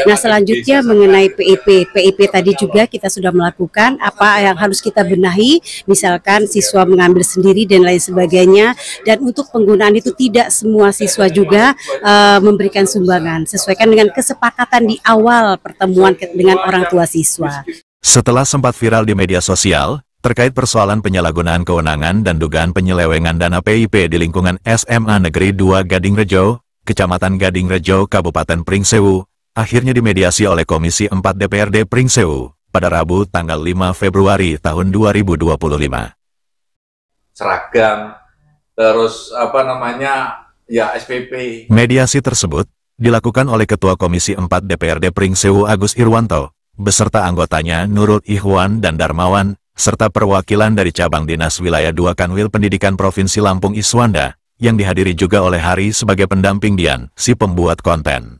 Nah, selanjutnya mengenai PIP tadi juga kita sudah melakukan apa yang harus kita benahi, misalkan siswa mengambil sendiri dan lain sebagainya. Dan untuk penggunaan itu tidak semua siswa juga memberikan sumbangan, sesuaikan dengan kesepakatan di awal pertemuan dengan orang tua siswa. Setelah sempat viral di media sosial, terkait persoalan penyalahgunaan kewenangan dan dugaan penyelewengan dana PIP di lingkungan SMA Negeri 2 Gadingrejo, Kecamatan Gadingrejo, Kabupaten Pringsewu, akhirnya dimediasi oleh Komisi 4 DPRD Pringsewu pada Rabu tanggal 5 Februari tahun 2025. Seragam, terus SPP. Mediasi tersebut dilakukan oleh Ketua Komisi 4 DPRD Pringsewu Agus Irwanto, beserta anggotanya Nurul Ikhwan dan Darmawan, serta perwakilan dari cabang Dinas Wilayah 2 Kanwil Pendidikan Provinsi Lampung Iswanda, yang dihadiri juga oleh Hari sebagai pendamping Dian, si pembuat konten.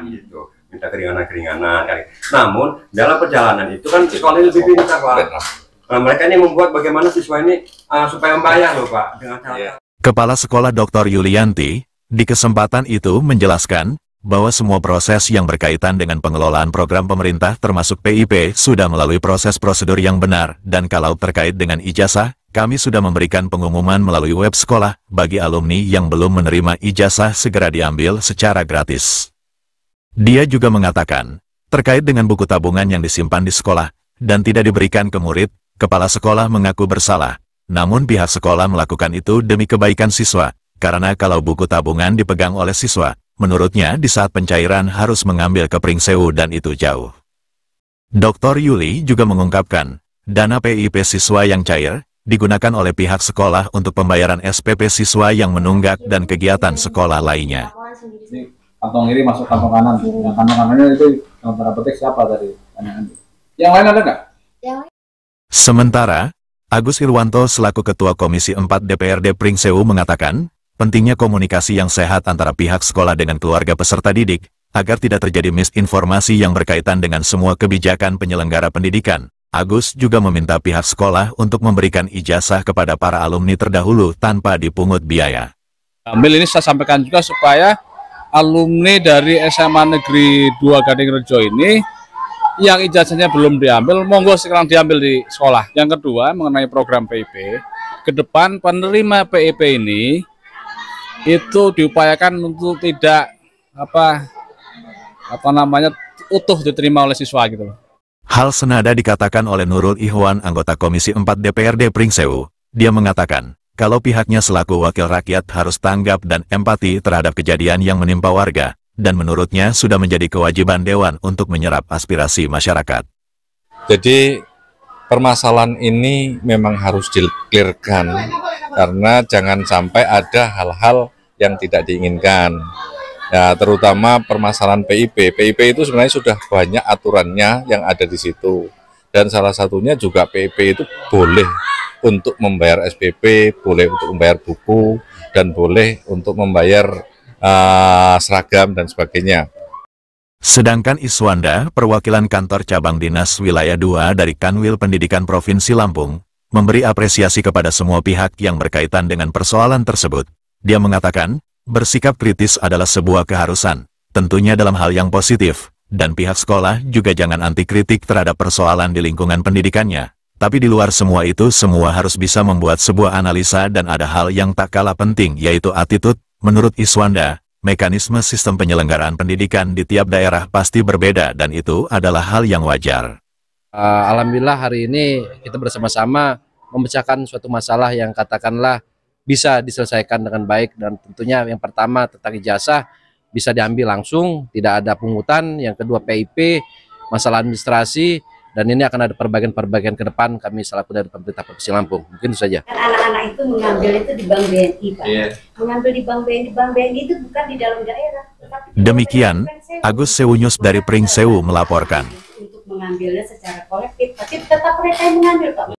Gitu, minta keringanan. Namun dalam perjalanan itu kan sekolah lebih pintar, Pak. Nah, mereka ini membuat bagaimana siswa ini supaya membayar loh, Pak, dengan cara. Kepala Sekolah Dr. Yulianti di kesempatan itu menjelaskan bahwa semua proses yang berkaitan dengan pengelolaan program pemerintah termasuk PIP sudah melalui proses prosedur yang benar, dan kalau terkait dengan ijazah, kami sudah memberikan pengumuman melalui web sekolah bagi alumni yang belum menerima ijazah segera diambil secara gratis. Dia juga mengatakan, terkait dengan buku tabungan yang disimpan di sekolah dan tidak diberikan ke murid, kepala sekolah mengaku bersalah. Namun pihak sekolah melakukan itu demi kebaikan siswa, karena kalau buku tabungan dipegang oleh siswa, menurutnya di saat pencairan harus mengambil ke Pringsewu dan itu jauh. Dr. Yuli juga mengungkapkan, dana PIP siswa yang cair digunakan oleh pihak sekolah untuk pembayaran SPP siswa yang menunggak dan kegiatan sekolah lainnya. Ini kantong kiri masuk kantong kanan, yang kantong kanannya itu yang tanda petik siapa tadi? Yang lain ada nggak? Sementara, Agus Irwanto selaku Ketua Komisi 4 DPRD Pringsewu mengatakan, pentingnya komunikasi yang sehat antara pihak sekolah dengan keluarga peserta didik, agar tidak terjadi misinformasi yang berkaitan dengan semua kebijakan penyelenggara pendidikan. Agus juga meminta pihak sekolah untuk memberikan ijazah kepada para alumni terdahulu tanpa dipungut biaya. Ambil ini saya sampaikan juga supaya alumni dari SMA Negeri 2 Gadingrejo ini yang ijazahnya belum diambil, monggo sekarang diambil di sekolah. Yang kedua, mengenai program PIP, ke depan penerima PIP ini itu diupayakan untuk tidak utuh diterima oleh siswa gitu loh. Hal senada dikatakan oleh Nurul Ikhwan, anggota Komisi 4 DPRD Pringsewu. Dia mengatakan, kalau pihaknya selaku wakil rakyat harus tanggap dan empati terhadap kejadian yang menimpa warga, dan menurutnya sudah menjadi kewajiban Dewan untuk menyerap aspirasi masyarakat. Jadi permasalahan ini memang harus di-clearkan, karena jangan sampai ada hal-hal yang tidak diinginkan. Ya, terutama permasalahan PIP. PIP itu sebenarnya sudah banyak aturannya yang ada di situ. Dan salah satunya juga PIP itu boleh untuk membayar SPP, boleh untuk membayar buku, dan boleh untuk membayar seragam dan sebagainya. Sedangkan Iswanda, perwakilan kantor cabang Dinas Wilayah 2 dari Kanwil Pendidikan Provinsi Lampung, memberi apresiasi kepada semua pihak yang berkaitan dengan persoalan tersebut. Dia mengatakan, bersikap kritis adalah sebuah keharusan, tentunya dalam hal yang positif, dan pihak sekolah juga jangan anti kritik terhadap persoalan di lingkungan pendidikannya. Tapi di luar semua itu, semua harus bisa membuat sebuah analisa dan ada hal yang tak kalah penting, yaitu attitude. Menurut Iswanda, mekanisme sistem penyelenggaraan pendidikan di tiap daerah pasti berbeda dan itu adalah hal yang wajar. Alhamdulillah hari ini kita bersama-sama memecahkan suatu masalah yang katakanlah bisa diselesaikan dengan baik, dan tentunya yang pertama tentang ijazah bisa diambil langsung, tidak ada pungutan. Yang kedua PIP, masalah administrasi, dan ini akan ada perbaikan-perbaikan ke depan kami selaku dari pemerintah Provinsi Lampung. Mungkin itu saja. Anak-anak itu mengambil itu di Bank BNI, Pak. Mengambil di Bank BNI itu bukan di dalam daerah. Demikian, Agus Sewunyus dari Pringsewu melaporkan. Untuk mengambilnya secara kolektif, tapi tetap mereka yang mengambil, Pak.